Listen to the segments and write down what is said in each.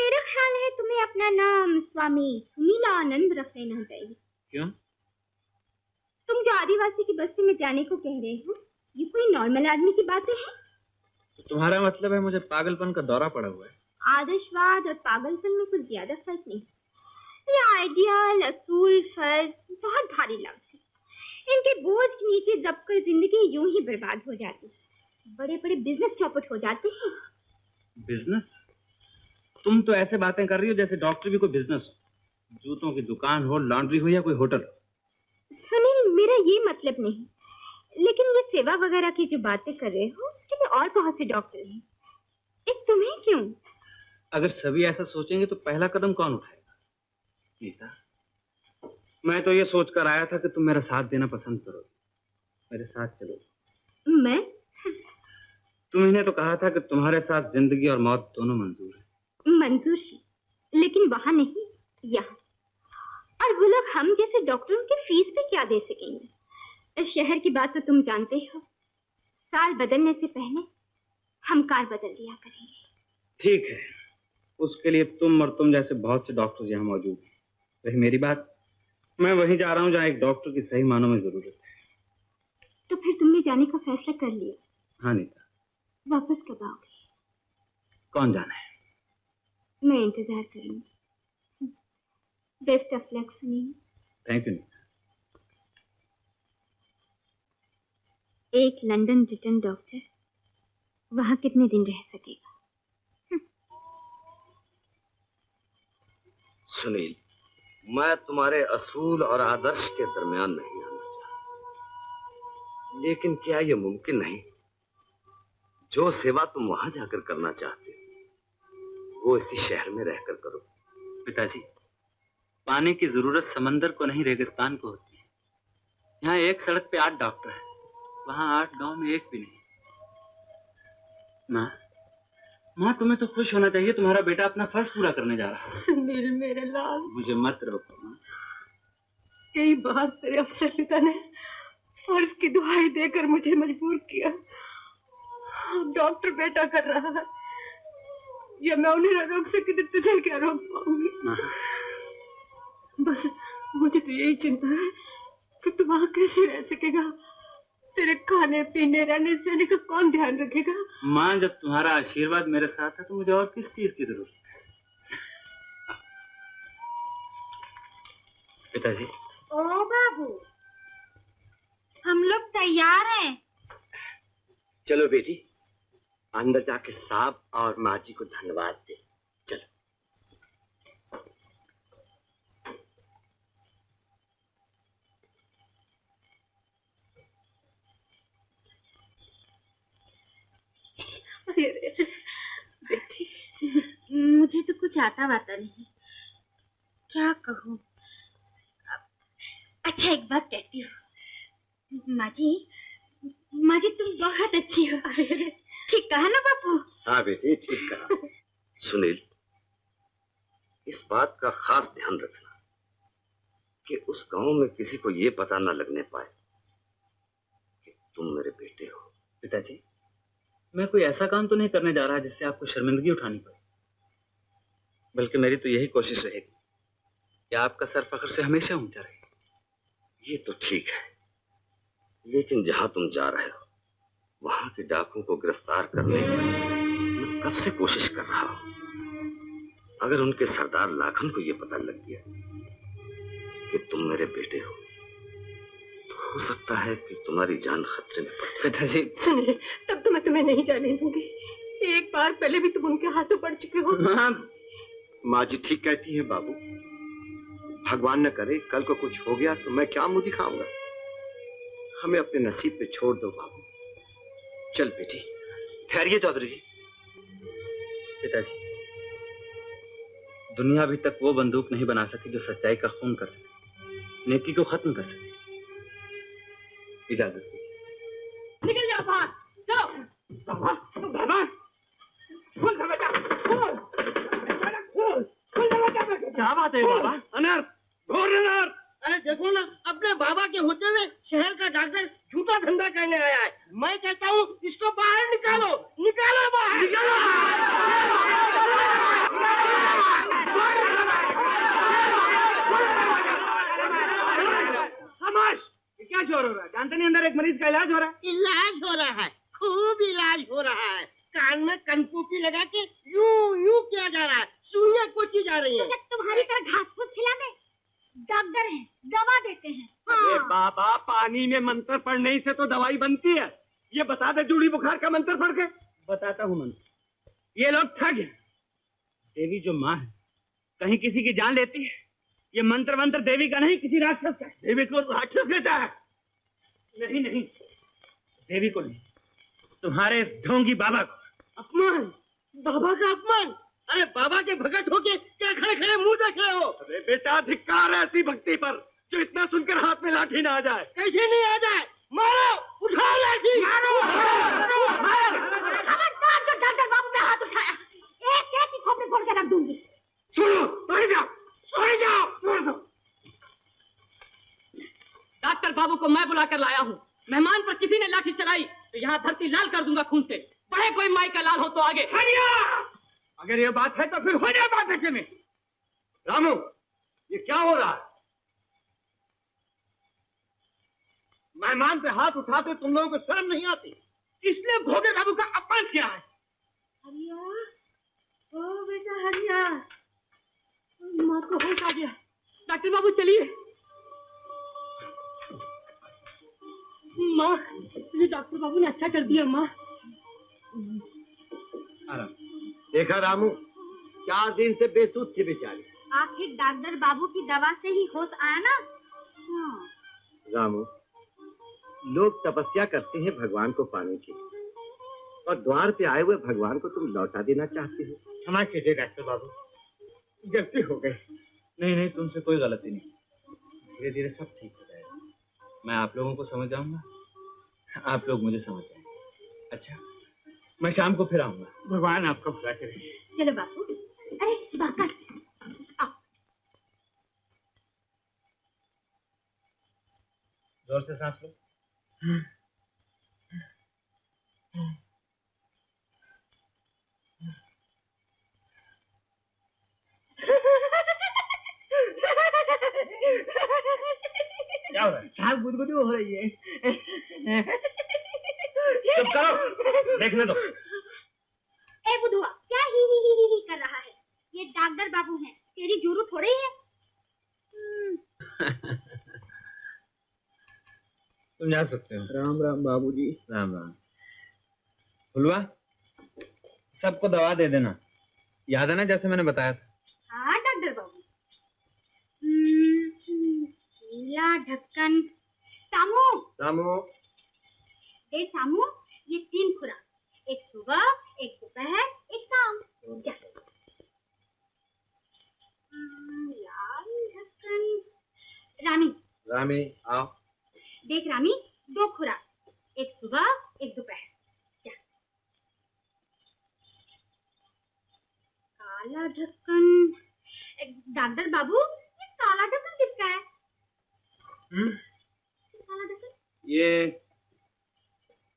मेरा ख्याल है तुम्हें अपना नाम स्वामी सुनीलानंद रख लेना चाहिए। क्यों? तुम जो आदिवासी की बस्ती में जाने को कह रहे हो, ये कोई नॉर्मल आदमी की बातें हैं? तो तुम्हारा मतलब है मुझे पागलपन का दौरा पड़ा हुआ है? आदर्शवाद और पागलपन में कुछ ज्यादा फर्क नहीं। ये आइडियल, असूल, फर्ज बहुत भारी लफ्ज है। इनके बोझ के नीचे दबकर जिंदगी यूं ही बर्बाद हो जाती है। बड़े बड़े बिजनेस चौपट हो जाते हैं। बिजनेस? तुम तो ऐसे बातें कर रही हो जैसे डॉक्टर भी कोई बिजनेस हो, जूतों की दुकान हो, लॉन्ड्री हो या कोई होटल। सुनील, मेरा ये मतलब नहीं, लेकिन ये सेवा वगैरह की जो बातें कर रहे हो उसके लिए और बहुत से डॉक्टर हैं। एक तुम्हें क्यों? अगर सभी ऐसा सोचेंगे तो पहला कदम कौन उठाएगा? नीता, मैं तो ये सोचकर आया था कि तुम मेरा साथ देना पसंद करोगे, मेरे साथ चलो। मैं? तुमने तो कहा था कि तुम्हारे साथ जिंदगी और मौत दोनों मंजूर है। मंजूर है, लेकिन वहां नहीं, यहाँ। और वो लोग हम जैसे डॉक्टरों की फीस पे क्या दे सकेंगे? शहर की बात तो तुम जानते हो। साल बदलने से पहले हम कार बदल दिया करेंगे। ठीक है, उसके लिए तुम और तुम जैसे बहुत से डॉक्टर यहाँ मौजूद हैं। रही मेरी बात, मैं वहीं जा रहा हूँ जहाँ एक डॉक्टर की सही मानों में जरूरत है। तो फिर तुमने जाने का फैसला कर लिया? हाँ नीता। वापस कब आओगे? कौन जाने। मैं इंतजार करूंगी। Best of luck Sunil. Thank you. एक लंदन ब्रिटेन डॉक्टर वहां कितने दिन रह सकेगा? सुनील, मैं तुम्हारे असूल और आदर्श के दरमियान नहीं आना चाहता, लेकिन क्या यह मुमकिन नहीं जो सेवा तुम वहां जाकर करना चाहते हो वो इसी शहर में रहकर करो? पिताजी, पानी की जरूरत समंदर को नहीं रेगिस्तान को होती है। यहाँ एक सड़क पे 8 डॉक्टर हैं, वहाँ 8 गांव में एक भी नहीं। माँ, तुम्हें तो खुश होना चाहिए, तुम्हारा बेटा अपना फर्ज पूरा करने जा रहा है। सुनील मेरे लाल, मुझे मत रोको माँ। कई बार तेरे अफसर पिता ने फर्ज की दुहाई देकर मुझे मजबूर किया। डॉक्टर बेटा कर रहा है, ये मैं उन्हें न रोक सकी तो तुझे क्या रोक पाऊंगी? बस मुझे तो यही चिंता है कि तू वहां कैसे रह सकेगा। तेरे खाने पीने रहने सहने का कौन ध्यान रखेगा? माँ, जब तुम्हारा आशीर्वाद मेरे साथ है तो मुझे और किस चीज की जरूरत है। पिताजी। ओ बाबू, हम लोग तैयार हैं। चलो बेटी, अंदर जाके साहब और माँ जी को धन्यवाद दे। चलो। बेटी, मुझे तो कुछ आता वाता नहीं, क्या कहूँ। अच्छा, एक बात कहती हूँ। माँ जी तुम बहुत अच्छी हो। ठीक कहा ना बापू? हाँ बेटी, ठीक कहा। सुनील, इस बात का खास ध्यान रखना कि उस गांव में किसी को ये पता न लगने पाए कि तुम मेरे बेटे हो। पिताजी, मैं कोई ऐसा काम तो नहीं करने जा रहा जिससे आपको शर्मिंदगी उठानी पड़े, बल्कि मेरी तो यही कोशिश रहेगी कि आपका सर फख्र से हमेशा ऊंचा रहे। ये तो ठीक है, लेकिन जहां तुम जा रहे हो वहां के डाकुओं को गिरफ्तार करने की मैं कब से कोशिश कर रहा हूं। अगर उनके सरदार लाखन को यह पता लग गया कि तुम मेरे बेटे हो तो हो सकता है कि तुम्हारी जान खतरे में पड़ जाए। पिताजी। सुनिए, तब तो मैं तुम्हें नहीं जाने दूंगी। एक बार पहले भी तुम उनके हाथों पड़ चुके हो। माँ जी ठीक कहती है बाबू, भगवान न करे कल को कुछ हो गया तो मैं क्या मुंह दिखाऊंगा। हमें अपने नसीब पे छोड़ दो बाबू। चल बेटी। ठहरिए चौधरी जी। पिताजी, दुनिया अभी तक वो बंदूक नहीं बना सकी जो सच्चाई का खून कर सके, नेकी को खत्म कर सके। इजाजत दीजिए। निकल जाओ बाहर, जाओ। भगवान, खोल दरवाजा, खोल दरवाजा। क्या बात है बाबा? अनर्थ, घोर अनर्थ। अरे देखो ना, अपने बाबा के होते हुए शहर का डॉक्टर झूठा धंधा करने आया है। मैं कहता हूँ इसको बाहर निकालो, निकालो बाहर, निकालो। इलाज हो रहा है? इलाज हो रहा है, खूब इलाज हो रहा है। कान में कनपुटी लगा के यूं यूं किया जा रहा है, सुइयां कोची जा रही है। तो तुम्हारी तरह घास फूस खिलाने डॉक्टर हैं, दवा देते हैं। अरे हाँ। बाबा, पानी में मंत्र पढ़ने से तो दवाई बनती है। ये बता दे जूड़ी बुखार का मंत्र पढ़ के। बताता हूँ मंत्र। ये लोग ठग हैं। देवी जो माँ है, कहीं किसी की जान लेती है। ये मंत्र देवी का नहीं, किसी राक्षस का। देवी को राक्षस लेता है। नहीं नहीं, देवी को नहीं, तुम्हारे इस ढोंगी बाबा को। अपमान, बाबा का अपमान। अरे बाबा के भगत होके क्या खड़े खड़े मुंह देख रहे हो? अरे बेटा, धिक्कार है ऐसी भक्ति पर जो इतना सुनकर हाथ में लाठी ना आ जाए। कैसे नहीं आ जाए? मारो, उठाओ लाठी, मारो, मारो। खबरदार जो डॉक्टर बाबू पे हाथ उठाया, एक ही खोपड़ी फोड़ के रख दूंगी। छोड़ो, छोड़ जाओ, छोड़ दो। डॉक्टर बाबू को मैं बुला कर लाया हूँ। मेहमान पर किसी ने लाठी चलाई तो यहाँ धरती लाल कर दूंगा खून से। बड़े कोई माई का लाल हो तो आगे। अगर ये बात है तो फिर हो जाए बात ऐसे में। रामू, ये क्या हो रहा है? मेहमान पे हाथ उठाते तुम लोगों को शर्म नहीं आती? इसलिए भोगे बाबू का अपमान किया है। हरिया, ओ बेटा हरिया, माँ को होश आ गया। डॉक्टर बाबू चलिए। माँ, ये डॉक्टर बाबू ने अच्छा कर दिया। माँ, देखा रामू, 4 दिन से बेसुध थी बेचारी। आखिर डॉक्टर बाबू की दवा से ही होश आया ना। हाँ। रामू, लोग तपस्या करते हैं भगवान को पाने की, और द्वार पे आए हुए भगवान को तुम लौटा देना चाहते हो। क्षमा कीजिए डॉक्टर बाबू, गलती हो गई। नहीं, तुमसे कोई गलती नहीं। धीरे धीरे सब ठीक हो जाएगा। मैं आप लोगों को समझ जाऊंगा, आप लोग मुझे समझ जाएंगे। अच्छा, मैं शाम को फिर आऊंगा। भगवान आपका भला करे। चलो बापू। अरे बाकर, आओ। जोर से सांस लो। क्या हो रहा है? साहब गुदगुदी हो रही है। चुप करो, देखने दो। ए बुधुआ, क्या ही कर रहा है? ये डॉक्टर बाबू हैं, तेरी जरूरत थोड़ी है। तुम जा सकते हो। राम राम बाबूजी। राम राम। फुलवा, सबको दवा दे देना, याद है ना जैसे मैंने बताया था? हाँ डॉक्टर बाबू। नीला ढक्कन। सामू, रामू, दे सामू, ये 3 खुराक, एक सुबह, एक दोपहर, एक शाम। जा। लाल ढक्कन। रामी, रामी आओ। देख रामी, 2 खुराक, एक सुबह, एक दोपहर। जा। काला ढक्कन। डॉक्टर बाबू, ये काला ढक्कन किसका है? काला ढक्कन ये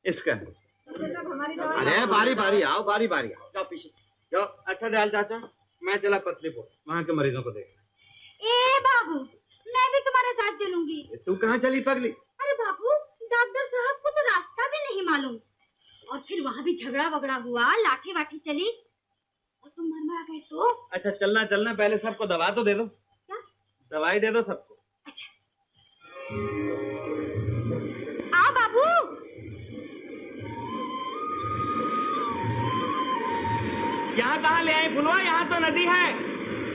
इसका है। अरे बारी बारी आओ, बारी बारी आओ। जाओ पीछे जाओ। अच्छा दयाल चाचा, मैं चला पतलीपुर, वहाँ के मरीजों को देखना। ए बाबू, मैं भी तुम्हारे साथ चलूंगी। तू कहाँ चली पगली? अरे बाबू, डॉक्टर साहब को तो रास्ता भी नहीं मालूम, और फिर वहाँ भी झगड़ा वगड़ा हुआ, लाठी वाठी चली, और तुम मरमरा गए तो। अच्छा चलना चलना, पहले सबको दवा तो दे दो। क्या? दवाई दे दो सबको। अच्छा, आओ बाबू। यहाँ कहाँ ले आई फुलवा? यहाँ तो नदी है।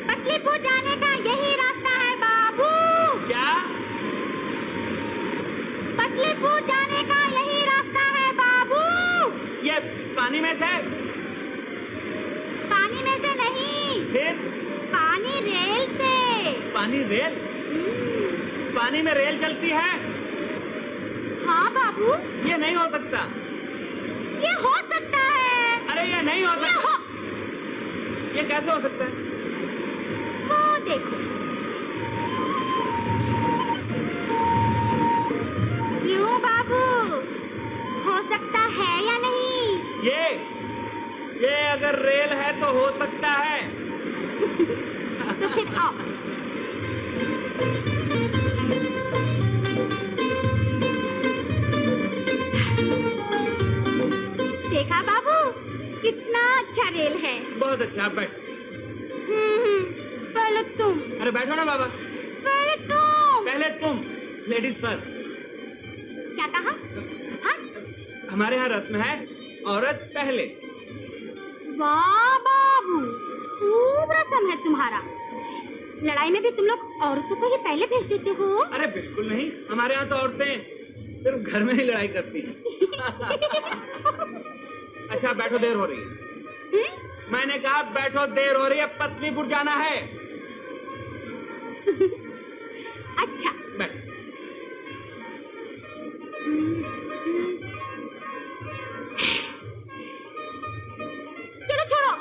पतलीपुर जाने का यही रास्ता है बाबू। क्या? पतलीपुर जाने का यही रास्ता है बाबू। ये पानी में से? पानी में से नहीं, फिर? पानी रेल से। पानी रेल? पानी में रेल चलती है? हाँ बाबू। ये नहीं हो सकता। ये हो सकता है। अरे ये नहीं हो सकता। ये कैसे हो सकता है? वो देखो, क्यों बाबू, हो सकता है या नहीं? ये अगर रेल है तो हो सकता है। तो फिर आओ। अच्छा रेल है। बहुत अच्छा, बैठ। पहले तुम। अरे बैठो ना बाबा। पहले तुम। पहले तुम, लेडीज फर्स्ट। क्या कहा? हाँ? हमारे यहाँ रस्म है औरत पहले। वाह बाबू, खूब रस्म है तुम्हारा। लड़ाई में भी तुम लोग औरतों को ही पहले भेज देते हो? अरे बिल्कुल नहीं, हमारे यहाँ तो औरतें सिर्फ घर में ही लड़ाई करती हैं। अच्छा बैठो, देर हो रही है। मैंने कहा बैठो, देर हो रही है, पत्नीपुर जाना है। अच्छा बैठ। चलो छोड़ो।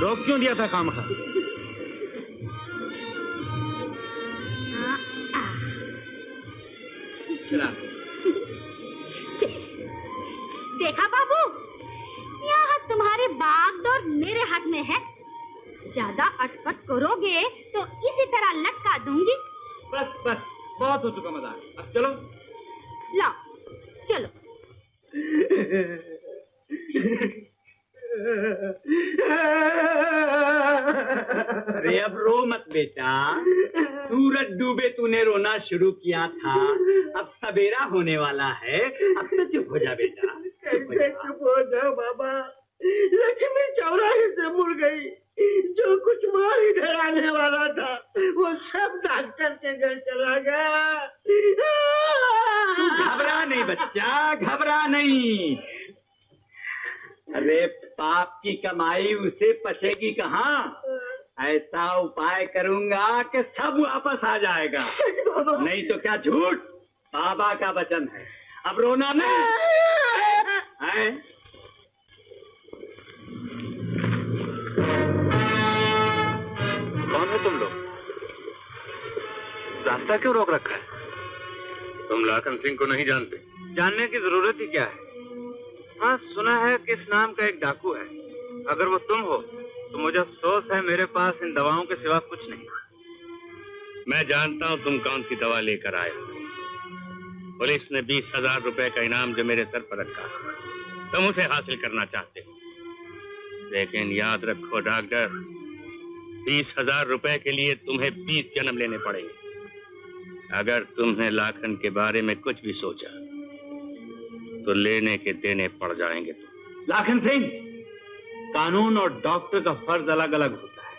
रोक क्यों दिया था खामखा? चला। देखा बाबू, यहाँ तुम्हारी बागडोर मेरे हाथ में है। ज्यादा अटपट करोगे तो इसी तरह लटका दूंगी। बस बस, बहुत हो चुका मजाक, अब चलो। लाओ चलो। अरे अब रो मत बेटा, सूरज डूबे तूने रोना शुरू किया था, अब सवेरा होने वाला है, अब तो चुप हो जा बेटा। कैसे चुप हो जाओ बाबा, लक्ष्मी चौराहे से मुड़ गई। जो कुछ मार इधर आने वाला था वो सब डॉक्टर के घर चला गया। घबरा नहीं बच्चा, घबरा नहीं। अरे पाप की कमाई उसे पचेगी कहाँ? ऐसा उपाय करूंगा कि सब वापस आ जाएगा। नहीं तो क्या झूठ, बाबा का वचन है। अब रोना नहीं है? कौन हो तुम लोग? रास्ता क्यों रोक रखा है? तुम लाखन सिंह को नहीं जानते? जानने की जरूरत ही क्या है? हाँ, सुना है कि इस नाम का एक डाकू है। अगर वो तुम हो तो मुझे अफसोस है, मेरे पास इन दवाओं के सिवा कुछ नहीं। मैं जानता हूँ तुम कौन सी दवा लेकर आए हो। पुलिस ने 20,000 रुपए का इनाम जो मेरे सर पर रखा, तुम उसे हासिल करना चाहते हो। लेकिन याद रखो डॉक्टर, 20,000 रुपए के लिए तुम्हें 20 जन्म लेने पड़ेंगे। अगर तुमने लाखन के बारे में कुछ भी सोचा तो लेने के देने पड़ जाएंगे। लाखन सिंह, कानून और डॉक्टर का फर्ज अलग अलग होता है।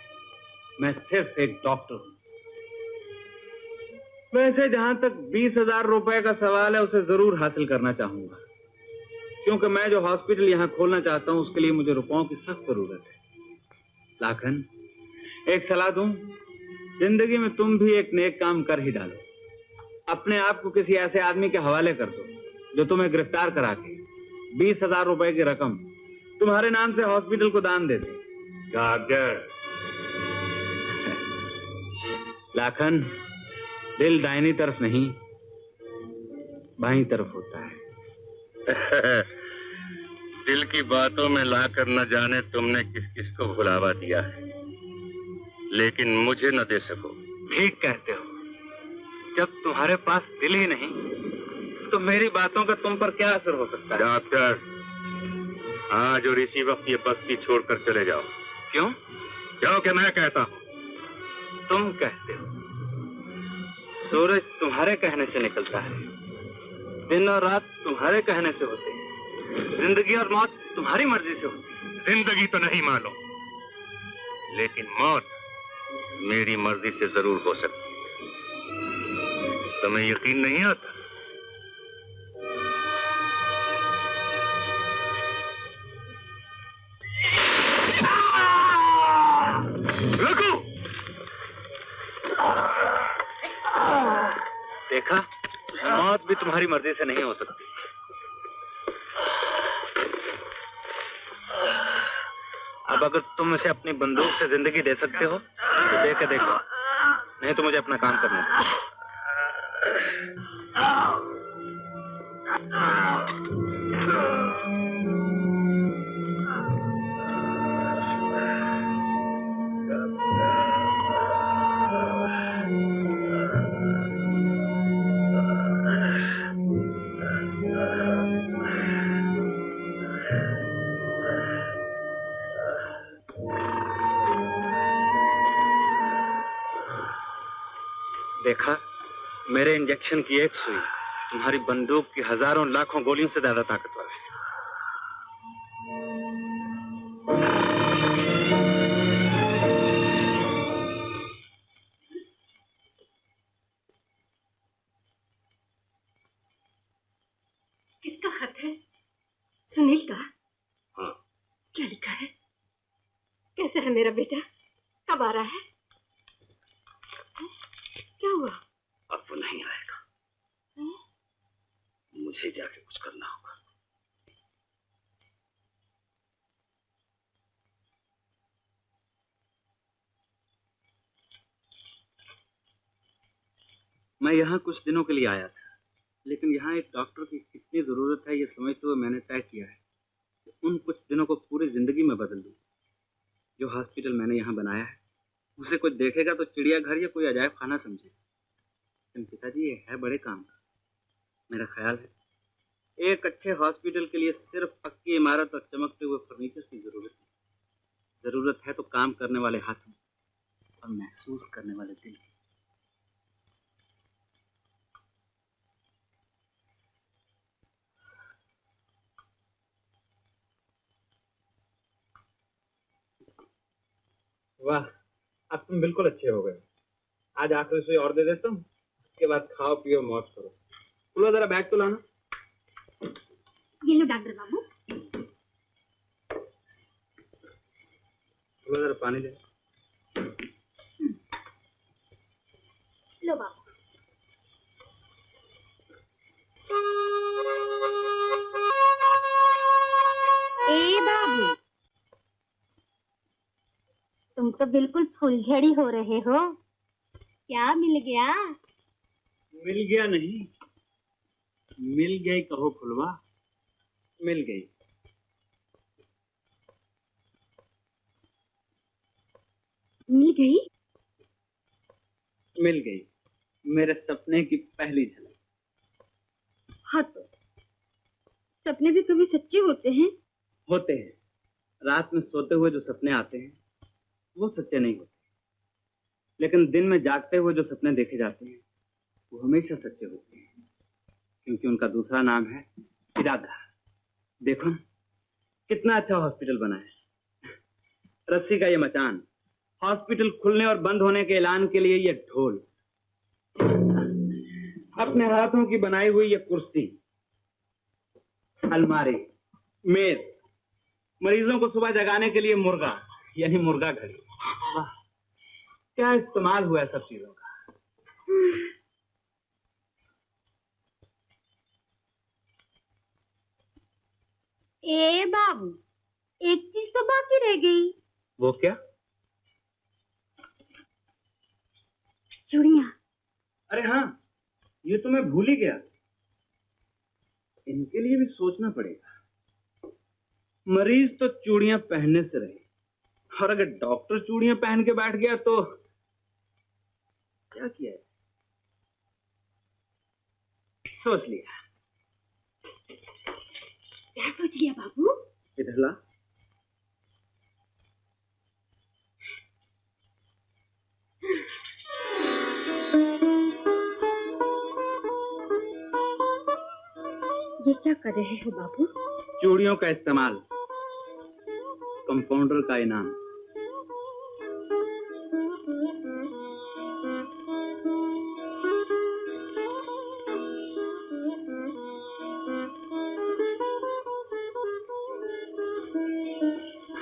मैं सिर्फ एक डॉक्टर हूं। वैसे जहां तक 20,000 रुपए का सवाल है, उसे जरूर हासिल करना चाहूंगा, क्योंकि मैं जो हॉस्पिटल यहां खोलना चाहता हूं उसके लिए मुझे रुपयों की सख्त जरूरत है। लाखन, एक सलाह दूं, जिंदगी में तुम भी एक नेक काम कर ही डालो। अपने आप को किसी ऐसे आदमी के हवाले कर दो जो तुम्हें गिरफ्तार करा के 20,000 रुपए की रकम तुम्हारे नाम से हॉस्पिटल को दान दे दे। डॉक्टर, लाखन, दिल दाहिनी तरफ नहीं बाईं तरफ होता है। दिल की बातों में लाकर न जाने तुमने किस किस को भुलावा दिया है, लेकिन मुझे न दे सको। ठीक कहते हो। जब तुम्हारे पास दिल ही नहीं तो मेरी बातों का तुम पर क्या असर हो सकता है? डॉक्टर, आज और इसी वक्त ये बस्ती छोड़कर चले जाओ। क्यों? क्योंकि मैं कहता हूँ। तुम कहते हो? सूरज तुम्हारे कहने से निकलता है, दिन और रात तुम्हारे कहने से होते हैं, जिंदगी और मौत तुम्हारी मर्जी से होती है। जिंदगी तो नहीं मालूम, लेकिन मौत मेरी मर्जी से जरूर हो सकती है। तुम्हें यकीन नहीं आता? रुको! देखा, मौत भी तुम्हारी मर्जी से नहीं हो सकती। अब अगर तुम उसे अपनी बंदूक से जिंदगी दे सकते हो तो दे के देखो, नहीं तो मुझे अपना काम करना है। देखा, मेरे इंजेक्शन की एक सुई तुम्हारी बंदूक की हजारों लाखों गोलियों से ज्यादा ताकतवर है। किसका खत है? सुनील का? हाँ। क्या लिखा है? कैसा है मेरा बेटा? कब आ रहा है? क्या हुआ? अब वो नहीं आएगा। मुझे जाके कुछ करना होगा। मैं यहाँ कुछ दिनों के लिए आया था, लेकिन यहाँ एक डॉक्टर की कितनी जरूरत है ये समझते हुए मैंने तय किया है कि उन कुछ दिनों को पूरी जिंदगी में बदल दूं। जो हॉस्पिटल मैंने यहाँ बनाया है उसे कोई देखेगा तो चिड़ियाघर या कोई अजायब खाना समझे। लेकिन पिताजी, ये है बड़े काम का। मेरा ख्याल है एक अच्छे हॉस्पिटल के लिए सिर्फ पक्की इमारत और चमकते हुए फर्नीचर की जरूरत है। जरूरत है तो काम करने वाले हाथों और महसूस करने वाले दिल की। वाह, अब तुम बिल्कुल अच्छे हो गए। आज आखिरी सुई और दे देता हूँ, उसके बाद खाओ पियो मौज करो। खुलो, जरा बैग तो लाना। ये लो डॉक्टर बाबू। खुलो, जरा पानी दे। लो बाबू। ए बाबू, तुम तो बिल्कुल फुलझड़ी हो रहे हो। क्या मिल गया? मिल गया नहीं, मिल गई कहो फुलवा, मिल गई। मिल गई? मिल गई, मेरे सपने की पहली झलक। हाँ, तो सपने भी कभी सच्चे होते हैं। होते हैं। रात में सोते हुए जो सपने आते हैं वो सच्चे नहीं होते, लेकिन दिन में जागते हुए जो सपने देखे जाते हैं वो हमेशा सच्चे होते हैं, क्योंकि उनका दूसरा नाम है इरादा। देखो कितना अच्छा हॉस्पिटल बना है। रस्सी का ये मचान, हॉस्पिटल खुलने और बंद होने के ऐलान के लिए ये ढोल, अपने हाथों की बनाई हुई ये कुर्सी, अलमारी, मेज, मरीजों को सुबह जगाने के लिए मुर्गा यानी मुर्गा घड़ी। वाह, क्या इस्तेमाल हुआ है सब चीजों का। ए बाबू, एक चीज तो बाकी रह गई। वो क्या? चूड़ियां। अरे हाँ, ये तो मैं भूल ही गया। इनके लिए भी सोचना पड़ेगा। मरीज तो चूड़ियां पहनने से रहे, और अगर डॉक्टर चूड़ियां पहन के बैठ गया तो क्या किया है? सोच लिया। क्या सोच लिया बाबू? इधर ला। ये क्या कर रहे हो बाबू? चूड़ियों का इस्तेमाल, कंपाउंडर का इनाम।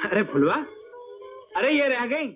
अरे फुलवा, अरे ये रह गई।